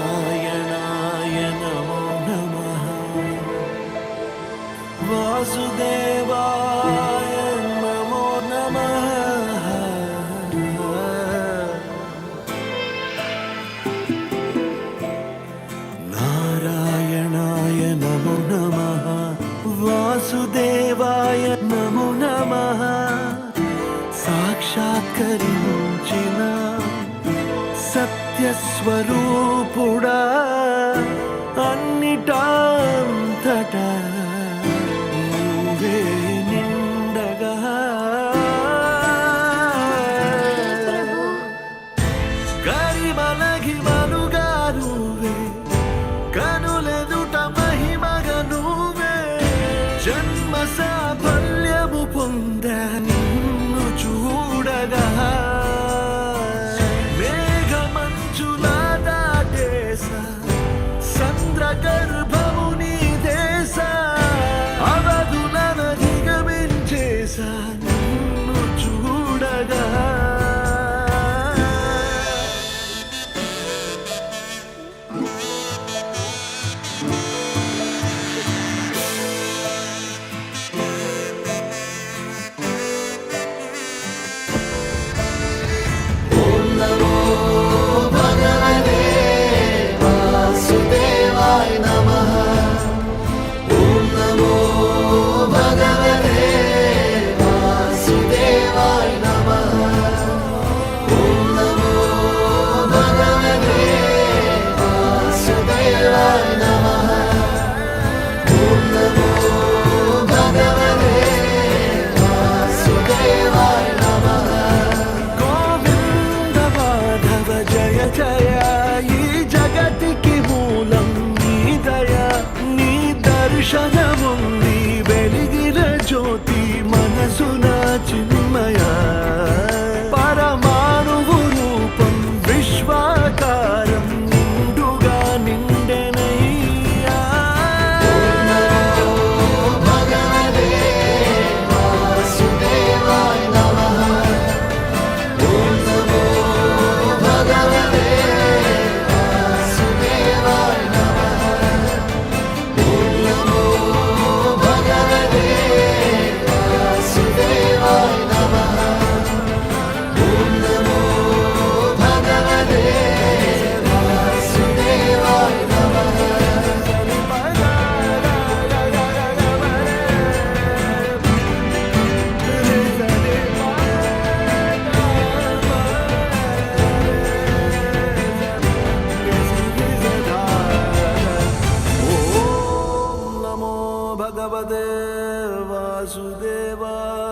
నారాయణాయ నమో నమః వాసుదేవాయ నమో నమః నారాయణాయ నమో నమః వాసుదేవాయ నమో నమః సాక్షాత్కరించిన సత్యస్వరూపుడా అన్నిటాంతటా నువ్వే నిండగా గరిమలగిమలుగా నువ్వే కనులెదుట మహిమగా నువ్వే జన్మ సాఫల్యము పొందా నిన్ను చూడగా గర్భము నీ దేశ అవధులను దిగమించేసా నిన్ను చూడగా ఓం నమో భగవతే వాసుదేవాయ నమః ఓం నమో భగవతే వాసుదేవాయ నమః ఓం నమో భగవతే వాసుదేవాయ నమః ఓం నమో భగవతే వాసుదేవాయ నమః గోవింద మాధవ జయ జయ ఈ జగతికి మూలం నీ దయ నీ దర్శనముంది వెలిగిన జ్యోతి మనసున చిన్మయ పరమాణువు రూపం విశ్వాకారం నిండుగా నిండెనయ్యా భగవతే వాసుదేవాయ నమః ఓం నమో భగవతే వాసుదేవాయ నమః ఓం నమో భగవతే వాసుదేవాయ నమః ఓం నమో భగవతే వాసుదేవాయ నమః ఓం నమో భగవతే వాసుదేవాయ